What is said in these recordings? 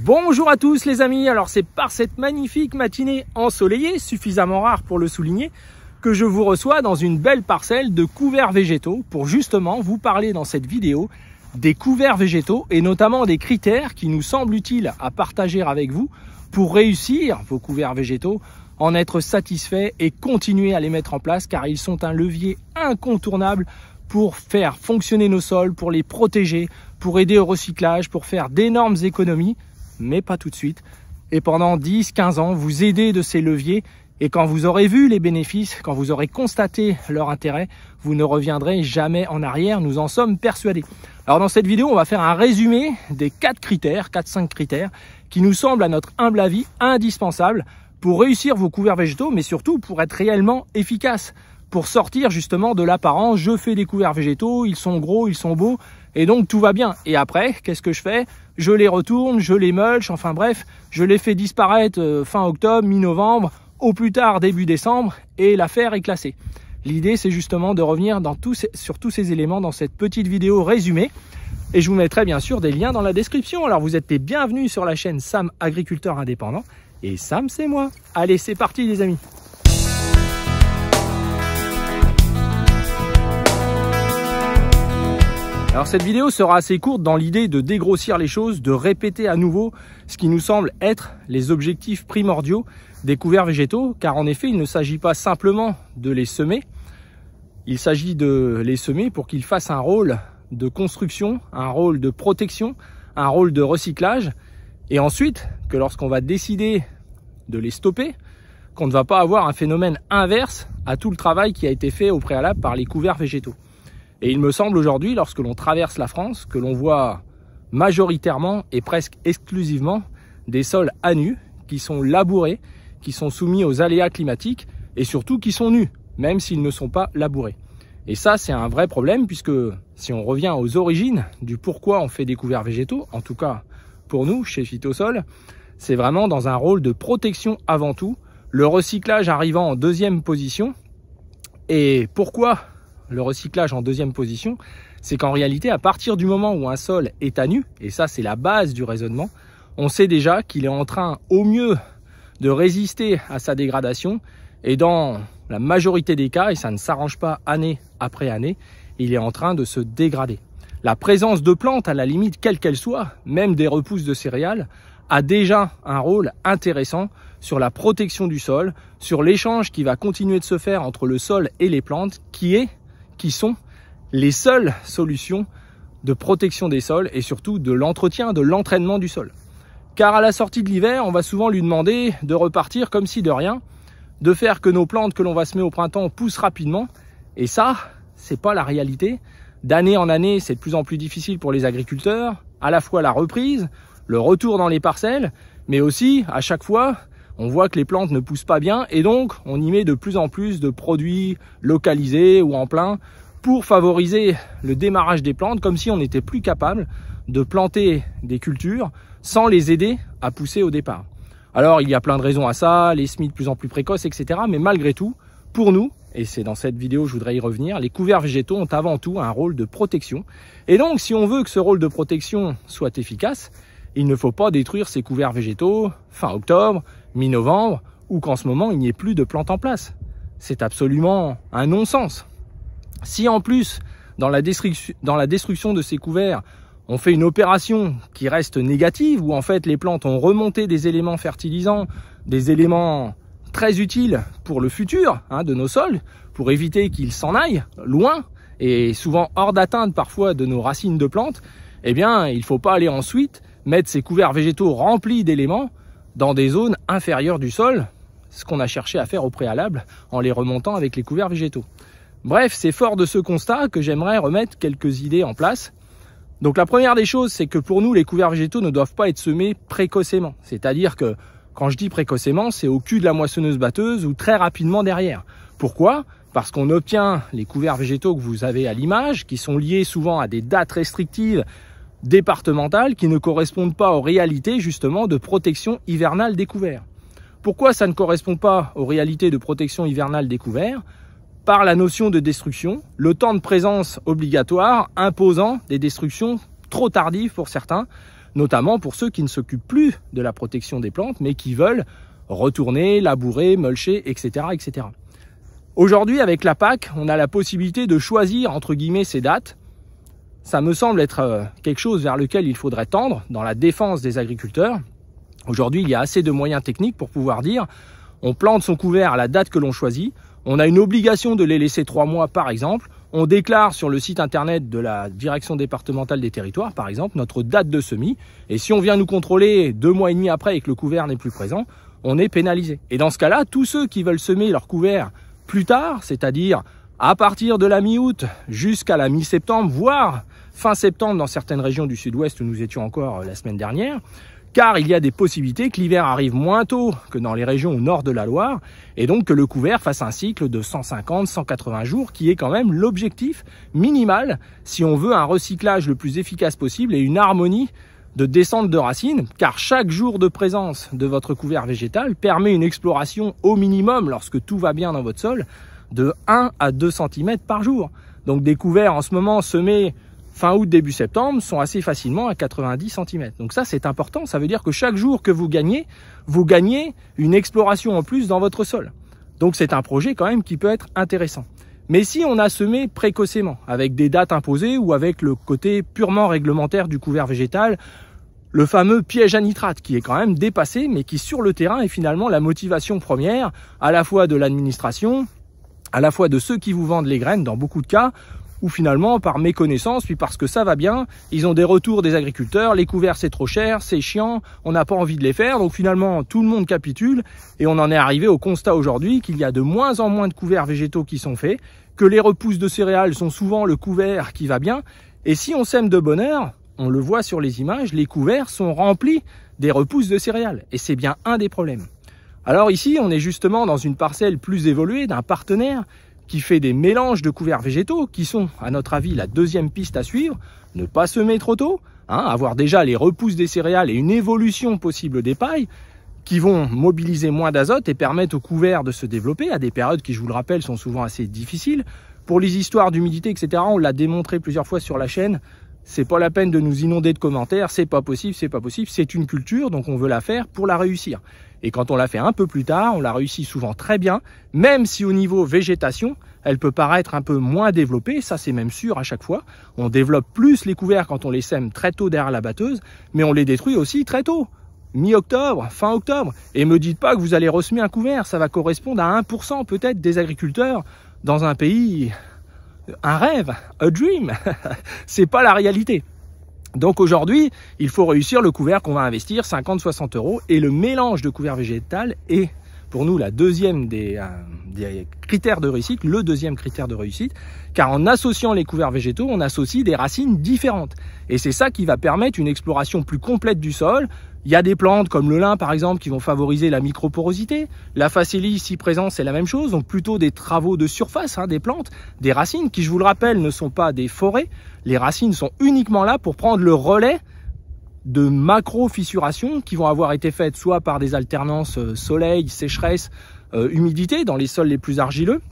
Bonjour à tous les amis, alors c'est par cette magnifique matinée ensoleillée, suffisamment rare pour le souligner, que je vous reçois dans une belle parcelle de couverts végétaux pour justement vous parler dans cette vidéo des couverts végétaux et notamment des critères qui nous semblent utiles à partager avec vous pour réussir vos couverts végétaux, en être satisfait et continuer à les mettre en place car ils sont un levier incontournable pour faire fonctionner nos sols, pour les protéger, pour aider au recyclage, pour faire d'énormes économies, mais pas tout de suite. Et pendant 10-15 ans, vous aidez de ces leviers et quand vous aurez vu les bénéfices, quand vous aurez constaté leur intérêt, vous ne reviendrez jamais en arrière, nous en sommes persuadés. Alors dans cette vidéo, on va faire un résumé des 4-5 critères qui nous semblent à notre humble avis indispensables pour réussir vos couverts végétaux, mais surtout pour être réellement efficace, pour sortir justement de l'apparence. Je fais des couverts végétaux, ils sont gros, ils sont beaux, et donc tout va bien. Et après, qu'est-ce que je fais? Je les retourne, je les mulch, enfin bref, je les fais disparaître fin octobre, mi-novembre, au plus tard début décembre, et l'affaire est classée. L'idée, c'est justement de revenir sur tous ces éléments dans cette petite vidéo résumée. Et je vous mettrai bien sûr des liens dans la description. Alors vous êtes les bienvenus sur la chaîne Sam Agriculteur Indépendant. Et Sam, c'est moi. Allez, c'est parti les amis. Alors cette vidéo sera assez courte dans l'idée de dégrossir les choses, de répéter à nouveau ce qui nous semble être les objectifs primordiaux des couverts végétaux, car en effet il ne s'agit pas simplement de les semer, il s'agit de les semer pour qu'ils fassent un rôle de construction, un rôle de protection, un rôle de recyclage, et ensuite que lorsqu'on va décider de les stopper, qu'on ne va pas avoir un phénomène inverse à tout le travail qui a été fait au préalable par les couverts végétaux. Et il me semble aujourd'hui, lorsque l'on traverse la France, que l'on voit majoritairement et presque exclusivement des sols à nu, qui sont labourés, qui sont soumis aux aléas climatiques et surtout qui sont nus, même s'ils ne sont pas labourés. Et ça, c'est un vrai problème puisque si on revient aux origines du pourquoi on fait des couverts végétaux, en tout cas pour nous, chez Phytosol, c'est vraiment dans un rôle de protection avant tout, le recyclage arrivant en deuxième position. Et pourquoi le recyclage en deuxième position? C'est qu'en réalité, à partir du moment où un sol est à nu, et ça c'est la base du raisonnement, on sait déjà qu'il est en train au mieux de résister à sa dégradation, et dans la majorité des cas, et ça ne s'arrange pas année après année, il est en train de se dégrader. La présence de plantes, à la limite quelle qu'elle soit, même des repousses de céréales, a déjà un rôle intéressant sur la protection du sol, sur l'échange qui va continuer de se faire entre le sol et les plantes, qui sont les seules solutions de protection des sols et surtout de l'entretien, de l'entraînement du sol. Car à la sortie de l'hiver, on va souvent lui demander de repartir comme si de rien, de faire que nos plantes que l'on va semer au printemps poussent rapidement. Et ça, c'est pas la réalité. D'année en année, c'est de plus en plus difficile pour les agriculteurs, à la fois la reprise, le retour dans les parcelles, mais aussi à chaque fois, on voit que les plantes ne poussent pas bien et donc on y met de plus en plus de produits localisés ou en plein pour favoriser le démarrage des plantes, comme si on n'était plus capable de planter des cultures sans les aider à pousser au départ. Alors il y a plein de raisons à ça, les semis de plus en plus précoces, etc. Mais malgré tout, pour nous, et c'est dans cette vidéo je voudrais y revenir, les couverts végétaux ont avant tout un rôle de protection. Et donc si on veut que ce rôle de protection soit efficace, il ne faut pas détruire ces couverts végétaux fin octobre, mi-novembre, ou qu'en ce moment il n'y ait plus de plantes en place. C'est absolument un non-sens. Si en plus, dans la destruction de ces couverts, on fait une opération qui reste négative, où en fait les plantes ont remonté des éléments fertilisants, des éléments très utiles pour le futur de nos sols, pour éviter qu'ils s'en aillent loin, et souvent hors d'atteinte parfois de nos racines de plantes, eh bien il ne faut pas aller ensuite mettre ces couverts végétaux remplis d'éléments dans des zones inférieures du sol, ce qu'on a cherché à faire au préalable en les remontant avec les couverts végétaux. Bref, c'est fort de ce constat que j'aimerais remettre quelques idées en place. Donc la première des choses, c'est que pour nous, les couverts végétaux ne doivent pas être semés précocement. C'est-à-dire que quand je dis précocement, c'est au cul de la moissonneuse-batteuse ou très rapidement derrière. Pourquoi? Parce qu'on obtient les couverts végétaux que vous avez à l'image, qui sont liés souvent à des dates restrictives départementales qui ne correspondent pas aux réalités justement de protection hivernale des couverts. Pourquoi ça ne correspond pas aux réalités de protection hivernale des couverts? Par la notion de destruction, le temps de présence obligatoire imposant des destructions trop tardives pour certains, notamment pour ceux qui ne s'occupent plus de la protection des plantes, mais qui veulent retourner, labourer, mulcher, etc., etc. Aujourd'hui, avec la PAC, on a la possibilité de choisir, entre guillemets, ces dates. Ça me semble être quelque chose vers lequel il faudrait tendre dans la défense des agriculteurs. Aujourd'hui, il y a assez de moyens techniques pour pouvoir dire on plante son couvert à la date que l'on choisit, on a une obligation de les laisser 3 mois par exemple, on déclare sur le site internet de la direction départementale des territoires par exemple notre date de semis, et si on vient nous contrôler 2 mois et demi après et que le couvert n'est plus présent, on est pénalisé. Et dans ce cas-là, tous ceux qui veulent semer leur couvert plus tard, c'est-à-dire à partir de la mi-août jusqu'à la mi-septembre, voire fin septembre dans certaines régions du sud-ouest où nous étions encore la semaine dernière, car il y a des possibilités que l'hiver arrive moins tôt que dans les régions au nord de la Loire, et donc que le couvert fasse un cycle de 150-180 jours, qui est quand même l'objectif minimal si on veut un recyclage le plus efficace possible et une harmonie de descente de racines, car chaque jour de présence de votre couvert végétal permet une exploration au minimum, lorsque tout va bien dans votre sol, de 1 à 2 cm par jour. Donc des couverts en ce moment semés fin août, début septembre, sont assez facilement à 90 cm. Donc ça, c'est important. Ça veut dire que chaque jour que vous gagnez une exploration en plus dans votre sol. Donc c'est un projet quand même qui peut être intéressant. Mais si on a semé précocement, avec des dates imposées ou avec le côté purement réglementaire du couvert végétal, le fameux piège à nitrate qui est quand même dépassé, mais qui sur le terrain est finalement la motivation première, à la fois de l'administration, à la fois de ceux qui vous vendent les graines dans beaucoup de cas, ou finalement par méconnaissance, puis parce que ça va bien, ils ont des retours des agriculteurs, les couverts c'est trop cher, c'est chiant, on n'a pas envie de les faire, donc finalement tout le monde capitule, et on en est arrivé au constat aujourd'hui qu'il y a de moins en moins de couverts végétaux qui sont faits, que les repousses de céréales sont souvent le couvert qui va bien, et si on sème de bonne heure, on le voit sur les images, les couverts sont remplis des repousses de céréales, et c'est bien un des problèmes. Alors ici, on est justement dans une parcelle plus évoluée d'un partenaire qui fait des mélanges de couverts végétaux, qui sont, à notre avis, la deuxième piste à suivre. Ne pas semer trop tôt, avoir déjà les repousses des céréales et une évolution possible des pailles, qui vont mobiliser moins d'azote et permettre aux couverts de se développer à des périodes qui, je vous le rappelle, sont souvent assez difficiles. Pour les histoires d'humidité, etc., on l'a démontré plusieurs fois sur la chaîne, c'est pas la peine de nous inonder de commentaires, c'est pas possible, c'est une culture, donc on veut la faire pour la réussir. Et quand on la fait un peu plus tard, on la réussit souvent très bien, même si au niveau végétation, elle peut paraître un peu moins développée, ça c'est même sûr à chaque fois. On développe plus les couverts quand on les sème très tôt derrière la batteuse, mais on les détruit aussi très tôt, mi-octobre, fin octobre. Et me dites pas que vous allez ressemer un couvert, ça va correspondre à 1% peut-être des agriculteurs dans un pays, un rêve, a dream. C'est pas la réalité. Donc aujourd'hui, il faut réussir le couvert qu'on va investir 50-60 € et le mélange de couvert végétal est pour nous la deuxième des critères de réussite, le deuxième critère de réussite, car en associant les couverts végétaux, on associe des racines différentes. Et c'est ça qui va permettre une exploration plus complète du sol. Il y a des plantes comme le lin par exemple qui vont favoriser la microporosité. La facélie ici présente c'est la même chose, donc plutôt des travaux de surface, des plantes, des racines qui je vous le rappelle ne sont pas des forêts. Les racines sont uniquement là pour prendre le relais de macro-fissuration qui vont avoir été faites soit par des alternances soleil, sécheresse, humidité dans les sols les plus argileux.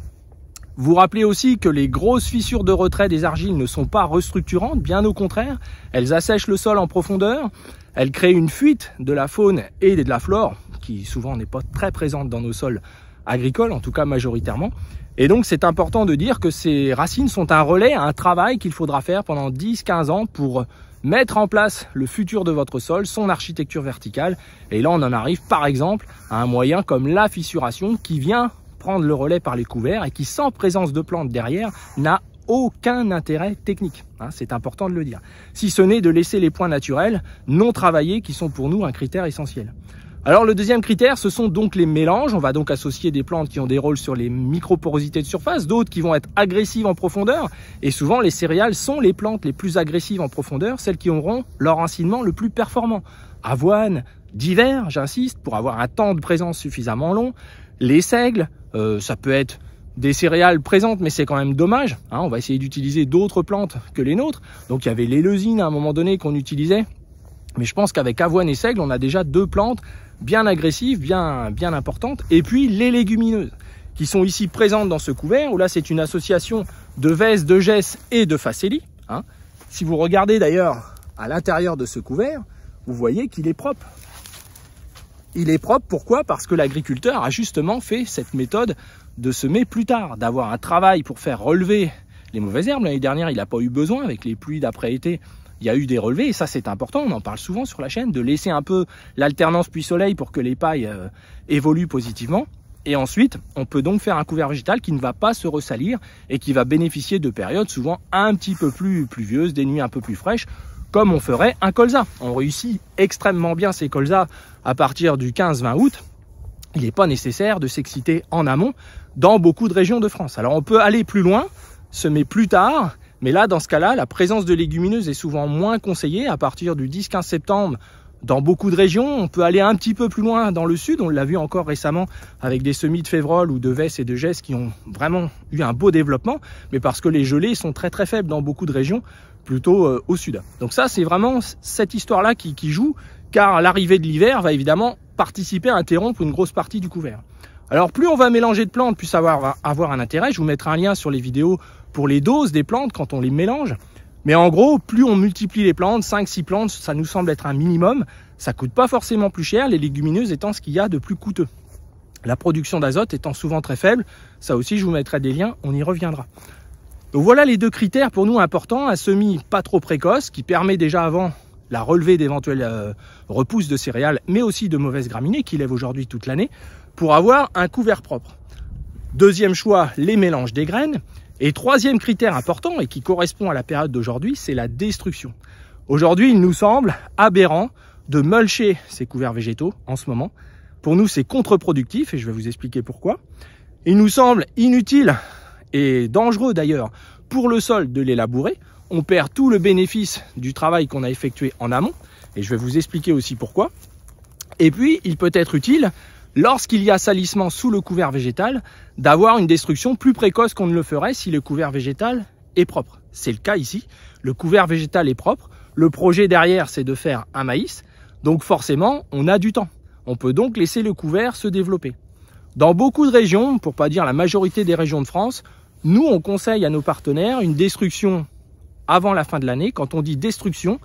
Vous rappelez aussi que les grosses fissures de retrait des argiles ne sont pas restructurantes, bien au contraire, elles assèchent le sol en profondeur, elles créent une fuite de la faune et de la flore, qui souvent n'est pas très présente dans nos sols agricoles, en tout cas majoritairement. Et donc c'est important de dire que ces racines sont un relais à un travail qu'il faudra faire pendant 10-15 ans pour mettre en place le futur de votre sol, son architecture verticale. Et là on en arrive par exemple à un moyen comme la fissuration qui vient prendre le relais par les couverts et qui, sans présence de plantes derrière, n'a aucun intérêt technique. C'est important de le dire. Si ce n'est de laisser les points naturels non travaillés qui sont pour nous un critère essentiel. Alors le deuxième critère, ce sont donc les mélanges. On va donc associer des plantes qui ont des rôles sur les microporosités de surface, d'autres qui vont être agressives en profondeur. Et souvent, les céréales sont les plantes les plus agressives en profondeur, celles qui auront leur enracinement le plus performant. Avoine, d'hiver, j'insiste, pour avoir un temps de présence suffisamment long. Les seigles, ça peut être des céréales présentes, mais c'est quand même dommage. On va essayer d'utiliser d'autres plantes que les nôtres. Donc il y avait l'éleusyne à un moment donné qu'on utilisait. Mais je pense qu'avec avoine et seigle, on a déjà deux plantes bien agressives, bien importantes. Et puis les légumineuses, qui sont ici présentes dans ce couvert, où là c'est une association de vesse, de gesse et de facélie. Si vous regardez d'ailleurs à l'intérieur de ce couvert, vous voyez qu'il est propre. Il est propre, pourquoi? Parce que l'agriculteur a justement fait cette méthode de semer plus tard, d'avoir un travail pour faire relever les mauvaises herbes. L'année dernière, il n'a pas eu besoin, avec les pluies d'après-été, il y a eu des relevés, et ça c'est important, on en parle souvent sur la chaîne, de laisser un peu l'alternance pluie-soleil pour que les pailles évoluent positivement. Et ensuite, on peut donc faire un couvert végétal qui ne va pas se ressalir et qui va bénéficier de périodes souvent un petit peu plus pluvieuses, des nuits un peu plus fraîches, comme on ferait un colza. On réussit extrêmement bien ces colzas à partir du 15-20 août. Il n'est pas nécessaire de s'exciter en amont dans beaucoup de régions de France. Alors on peut aller plus loin, semer plus tard, mais là dans ce cas-là, la présence de légumineuses est souvent moins conseillée. À partir du 10-15 septembre, dans beaucoup de régions, on peut aller un petit peu plus loin dans le sud. On l'a vu encore récemment avec des semis de févrole ou de Vesse et de Gesse qui ont vraiment eu un beau développement, mais parce que les gelées sont très très faibles dans beaucoup de régions, plutôt au sud. Donc ça, c'est vraiment cette histoire-là qui joue, car l'arrivée de l'hiver va évidemment participer à interrompre une grosse partie du couvert. Alors plus on va mélanger de plantes, plus ça va avoir un intérêt. Je vous mettrai un lien sur les vidéos pour les doses des plantes quand on les mélange. Mais en gros, plus on multiplie les plantes, 5-6 plantes, ça nous semble être un minimum. Ça coûte pas forcément plus cher, les légumineuses étant ce qu'il y a de plus coûteux. La production d'azote étant souvent très faible, ça aussi je vous mettrai des liens, on y reviendra. Donc voilà les deux critères pour nous importants, un semis pas trop précoce qui permet déjà avant la relevée d'éventuelles repousses de céréales, mais aussi de mauvaises graminées qui lèvent aujourd'hui toute l'année, pour avoir un couvert propre. Deuxième choix, les mélanges des graines. Et troisième critère important et qui correspond à la période d'aujourd'hui, c'est la destruction. Aujourd'hui, il nous semble aberrant de mulcher ces couverts végétaux en ce moment. Pour nous, c'est contre-productif et je vais vous expliquer pourquoi. Il nous semble inutile et dangereux d'ailleurs pour le sol de les labourer. On perd tout le bénéfice du travail qu'on a effectué en amont et je vais vous expliquer aussi pourquoi. Et puis, il peut être utile lorsqu'il y a salissement sous le couvert végétal, d'avoir une destruction plus précoce qu'on ne le ferait si le couvert végétal est propre. C'est le cas ici, le couvert végétal est propre, le projet derrière c'est de faire un maïs, donc forcément on a du temps. On peut donc laisser le couvert se développer. Dans beaucoup de régions, pour pas dire la majorité des régions de France, nous on conseille à nos partenaires une destruction avant la fin de l'année. Quand on dit destruction,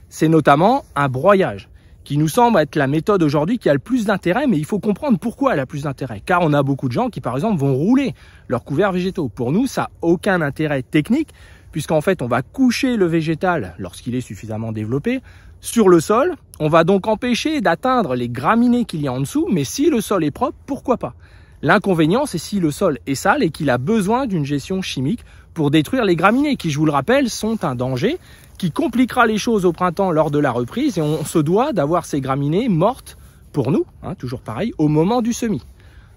c'est notamment un broyage, qui nous semble être la méthode aujourd'hui qui a le plus d'intérêt, mais il faut comprendre pourquoi elle a plus d'intérêt. Car on a beaucoup de gens qui, par exemple, vont rouler leurs couverts végétaux. Pour nous, ça n'a aucun intérêt technique, puisqu'en fait, on va coucher le végétal, lorsqu'il est suffisamment développé, sur le sol. On va donc empêcher d'atteindre les graminées qu'il y a en dessous, mais si le sol est propre, pourquoi pas? L'inconvénient, c'est si le sol est sale et qu'il a besoin d'une gestion chimique pour détruire les graminées, qui, je vous le rappelle, sont un danger, qui compliquera les choses au printemps lors de la reprise et on se doit d'avoir ces graminées mortes pour nous, hein, toujours pareil, au moment du semis.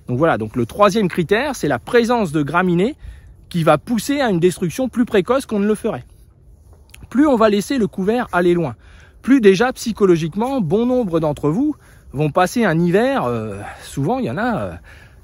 Donc voilà, donc le troisième critère, c'est la présence de graminées qui va pousser à une destruction plus précoce qu'on ne le ferait. Plus on va laisser le couvert aller loin, plus déjà psychologiquement, bon nombre d'entre vous vont passer un hiver, souvent il y en a,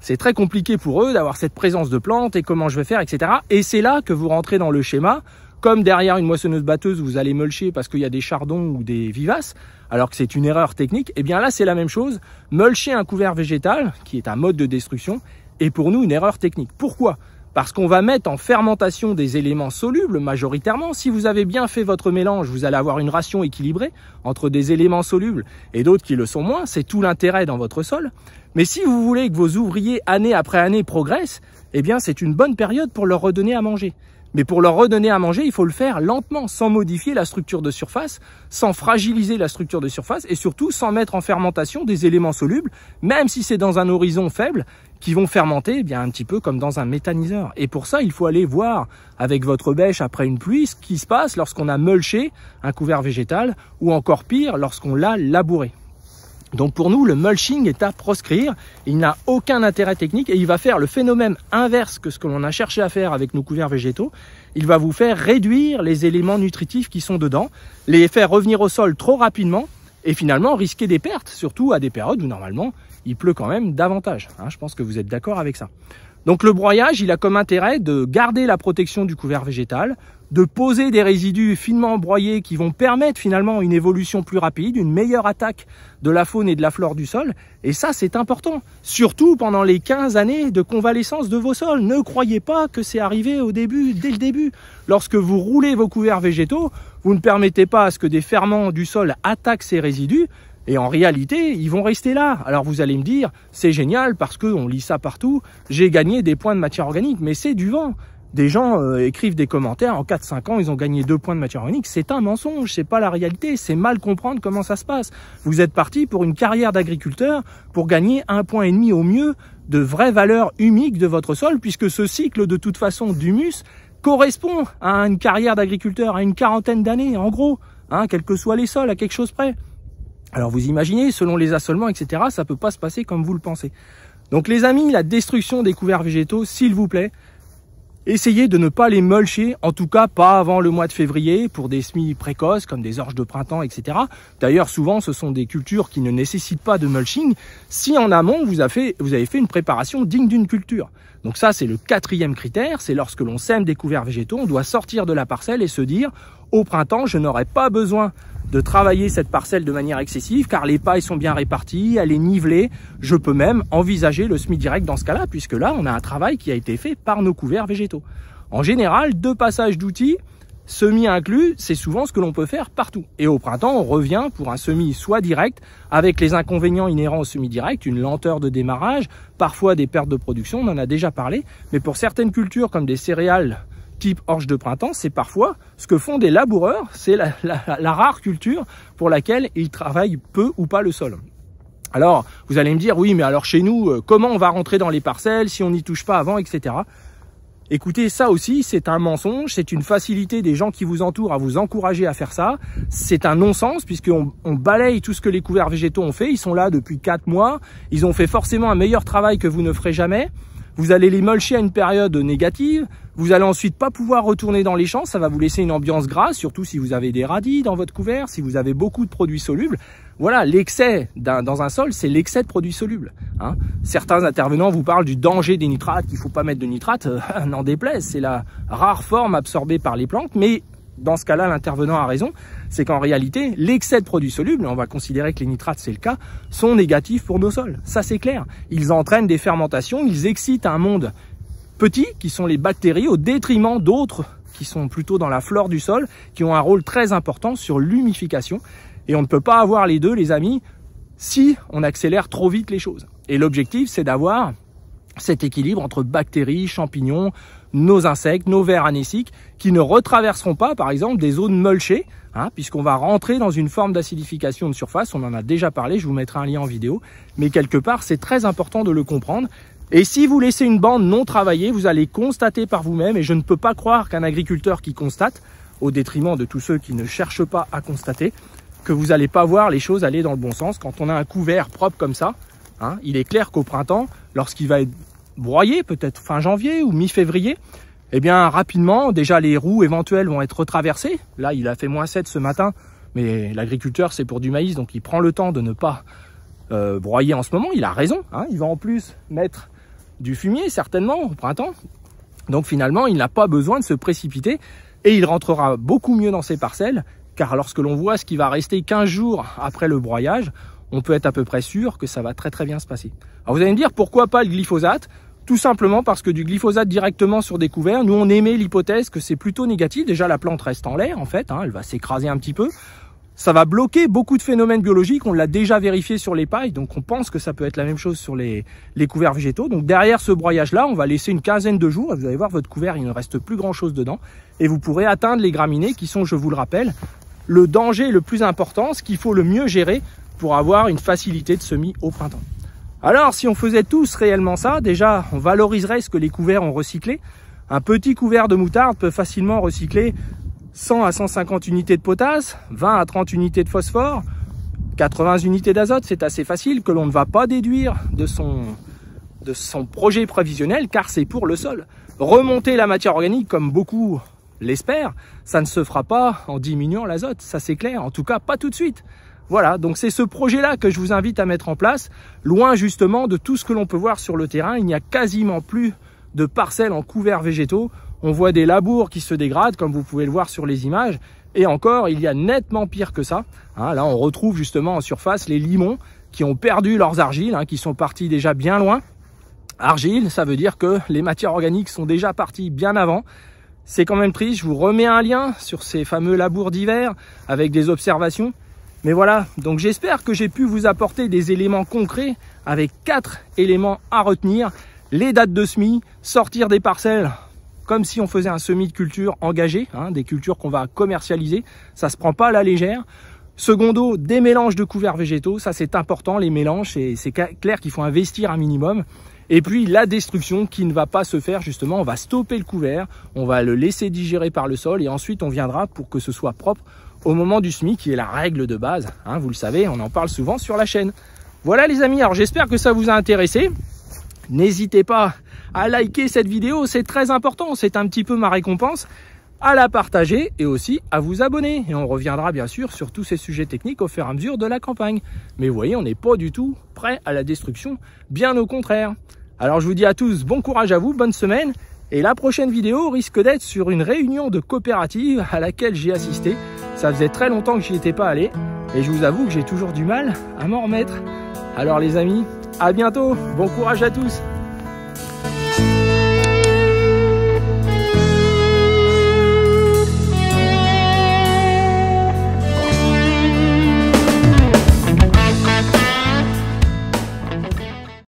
c'est très compliqué pour eux d'avoir cette présence de plantes et comment je vais faire, etc. Et c'est là que vous rentrez dans le schéma. Comme derrière une moissonneuse-batteuse, vous allez mulcher parce qu'il y a des chardons ou des vivaces, alors que c'est une erreur technique, et bien là, c'est la même chose. Mulcher un couvert végétal, qui est un mode de destruction, est pour nous une erreur technique. Pourquoi? Parce qu'on va mettre en fermentation des éléments solubles majoritairement. Si vous avez bien fait votre mélange, vous allez avoir une ration équilibrée entre des éléments solubles et d'autres qui le sont moins. C'est tout l'intérêt dans votre sol. Mais si vous voulez que vos ouvriers, année après année, progressent, eh bien, c'est une bonne période pour leur redonner à manger. Mais pour leur redonner à manger, il faut le faire lentement, sans modifier la structure de surface, sans fragiliser la structure de surface et surtout sans mettre en fermentation des éléments solubles, même si c'est dans un horizon faible, qui vont fermenter eh bien un petit peu comme dans un méthaniseur. Et pour ça, il faut aller voir avec votre bêche après une pluie ce qui se passe lorsqu'on a mulché un couvert végétal ou encore pire, lorsqu'on l'a labouré. Donc pour nous, le mulching est à proscrire, il n'a aucun intérêt technique et il va faire le phénomène inverse que ce que l'on a cherché à faire avec nos couverts végétaux. Il va vous faire réduire les éléments nutritifs qui sont dedans, les faire revenir au sol trop rapidement et finalement risquer des pertes, surtout à des périodes où normalement il pleut quand même davantage. Je pense que vous êtes d'accord avec ça. Donc le broyage, il a comme intérêt de garder la protection du couvert végétal, de poser des résidus finement broyés qui vont permettre finalement une évolution plus rapide, une meilleure attaque de la faune et de la flore du sol. Et ça, c'est important, surtout pendant les 15 années de convalescence de vos sols. Ne croyez pas que c'est arrivé au début, dès le début. Lorsque vous roulez vos couverts végétaux, vous ne permettez pas à ce que des ferments du sol attaquent ces résidus. Et en réalité, ils vont rester là. Alors vous allez me dire, c'est génial parce qu'on lit ça partout, j'ai gagné des points de matière organique, mais c'est du vent. Des gens écrivent des commentaires, en 4-5 ans, ils ont gagné 2 points de matière organique. C'est un mensonge, c'est pas la réalité, c'est mal comprendre comment ça se passe. Vous êtes parti pour une carrière d'agriculteur pour gagner 1,5 point au mieux de vraies valeurs humiques de votre sol, puisque ce cycle de toute façon d'humus correspond à une carrière d'agriculteur, à une quarantaine d'années, en gros, hein, quels que soient les sols, à quelque chose près. Alors vous imaginez, selon les assolements, etc., ça peut pas se passer comme vous le pensez. Donc les amis, la destruction des couverts végétaux, s'il vous plaît, essayez de ne pas les mulcher, en tout cas pas avant le mois de février, pour des semis précoces, comme des orges de printemps, etc. D'ailleurs, souvent, ce sont des cultures qui ne nécessitent pas de mulching, si en amont, vous avez fait une préparation digne d'une culture. Donc ça, c'est le 4e critère, c'est lorsque l'on sème des couverts végétaux, on doit sortir de la parcelle et se dire, au printemps, je n'aurai pas besoin de travailler cette parcelle de manière excessive car les pailles sont bien réparties, elle est nivelée. Je peux même envisager le semis direct dans ce cas-là, puisque là, on a un travail qui a été fait par nos couverts végétaux. En général, 2 passages d'outils, semis inclus, c'est souvent ce que l'on peut faire partout. Et au printemps, on revient pour un semis soit direct, avec les inconvénients inhérents au semis direct, une lenteur de démarrage, parfois des pertes de production, on en a déjà parlé, mais pour certaines cultures comme des céréales, type orge de printemps, c'est parfois ce que font des laboureurs, c'est la rare culture pour laquelle ils travaillent peu ou pas le sol. Alors, vous allez me dire, oui, mais alors chez nous, comment on va rentrer dans les parcelles si on n'y touche pas avant, etc. Écoutez, ça aussi, c'est un mensonge, c'est une facilité des gens qui vous entourent à vous encourager à faire ça. C'est un non-sens puisqu'on balaye tout ce que les couverts végétaux ont fait. Ils sont là depuis 4 mois, ils ont fait forcément un meilleur travail que vous ne ferez jamais. Vous allez les mulcher à une période négative, vous allez ensuite pas pouvoir retourner dans les champs, ça va vous laisser une ambiance grasse, surtout si vous avez des radis dans votre couvert, si vous avez beaucoup de produits solubles. Voilà, l'excès dans un sol, c'est l'excès de produits solubles. Hein. Certains intervenants vous parlent du danger des nitrates, qu'il ne faut pas mettre de nitrates, n'en déplaise, c'est la rare forme absorbée par les plantes, mais dans ce cas-là, l'intervenant a raison, c'est qu'en réalité, l'excès de produits solubles, on va considérer que les nitrates c'est le cas, sont négatifs pour nos sols. Ça c'est clair. Ils entraînent des fermentations, ils excitent un monde petit, qui sont les bactéries, au détriment d'autres qui sont plutôt dans la flore du sol, qui ont un rôle très important sur l'humification. Et on ne peut pas avoir les deux, les amis, si on accélère trop vite les choses. Et l'objectif, c'est d'avoir cet équilibre entre bactéries, champignons, nos insectes, nos vers anéciques, qui ne retraverseront pas, par exemple, des zones mulchées, hein, puisqu'on va rentrer dans une forme d'acidification de surface. On en a déjà parlé, je vous mettrai un lien en vidéo. Mais quelque part, c'est très important de le comprendre. Et si vous laissez une bande non travaillée, vous allez constater par vous-même, et je ne peux pas croire qu'un agriculteur qui constate, au détriment de tous ceux qui ne cherchent pas à constater, que vous n'allez pas voir les choses aller dans le bon sens. Quand on a un couvert propre comme ça, hein, il est clair qu'au printemps, lorsqu'il va être broyé, peut-être fin janvier ou mi-février, eh bien rapidement, déjà les roues éventuelles vont être retraversées. Là, il a fait -7 ce matin, mais l'agriculteur, c'est pour du maïs, donc il prend le temps de ne pas broyer en ce moment. Il a raison, hein, il va en plus mettre du fumier, certainement, au printemps. Donc finalement, il n'a pas besoin de se précipiter et il rentrera beaucoup mieux dans ses parcelles, car lorsque l'on voit ce qui va rester 15 jours après le broyage, on peut être à peu près sûr que ça va très très bien se passer. Alors vous allez me dire, pourquoi pas le glyphosate? Tout simplement parce que du glyphosate directement sur des couverts, nous on émet l'hypothèse que c'est plutôt négatif. Déjà la plante reste en l'air en fait, hein, elle va s'écraser un petit peu. Ça va bloquer beaucoup de phénomènes biologiques, on l'a déjà vérifié sur les pailles, donc on pense que ça peut être la même chose sur les couverts végétaux. Donc derrière ce broyage-là, on va laisser une quinzaine de jours, et vous allez voir votre couvert, il ne reste plus grand-chose dedans, et vous pourrez atteindre les graminées qui sont, je vous le rappelle, le danger le plus important, ce qu'il faut le mieux gérer pour avoir une facilité de semis au printemps. Alors si on faisait tous réellement ça, déjà on valoriserait ce que les couverts ont recyclé. Un petit couvert de moutarde peut facilement recycler 100 à 150 unités de potasse, 20 à 30 unités de phosphore, 80 unités d'azote, c'est assez facile, que l'on ne va pas déduire de son projet prévisionnel, car c'est pour le sol. Remonter la matière organique, comme beaucoup l'espèrent, ça ne se fera pas en diminuant l'azote, ça c'est clair, en tout cas pas tout de suite. Voilà, donc c'est ce projet-là que je vous invite à mettre en place, loin justement de tout ce que l'on peut voir sur le terrain. Il n'y a quasiment plus de parcelles en couverts végétaux. On voit des labours qui se dégradent, comme vous pouvez le voir sur les images. Et encore, il y a nettement pire que ça. Là, on retrouve justement en surface les limons qui ont perdu leurs argiles, qui sont partis déjà bien loin. Argile, ça veut dire que les matières organiques sont déjà parties bien avant. C'est quand même triste, je vous remets un lien sur ces fameux labours d'hiver avec des observations. Mais voilà, donc j'espère que j'ai pu vous apporter des éléments concrets avec 4 éléments à retenir. Les dates de semis, sortir des parcelles comme si on faisait un semis de culture engagé, des cultures qu'on va commercialiser, ça se prend pas à la légère. Secondo, des mélanges de couverts végétaux, ça c'est important, les mélanges, c'est clair qu'il faut investir un minimum. Et puis la destruction qui ne va pas se faire justement, on va stopper le couvert, on va le laisser digérer par le sol et ensuite on viendra pour que ce soit propre au moment du semis qui est la règle de base. Vous le savez, on en parle souvent sur la chaîne. Voilà les amis, alors j'espère que ça vous a intéressé. N'hésitez pas à liker cette vidéo, c'est très important, c'est un petit peu ma récompense, à la partager et aussi à vous abonner. Et on reviendra bien sûr sur tous ces sujets techniques au fur et à mesure de la campagne. Mais vous voyez, on n'est pas du tout prêt à la destruction, bien au contraire. Alors je vous dis à tous, bon courage à vous, bonne semaine. Et la prochaine vidéo risque d'être sur une réunion de coopérative à laquelle j'ai assisté. Ça faisait très longtemps que j'y étais pas allé. Et je vous avoue que j'ai toujours du mal à m'en remettre. Alors les amis, à bientôt, bon courage à tous.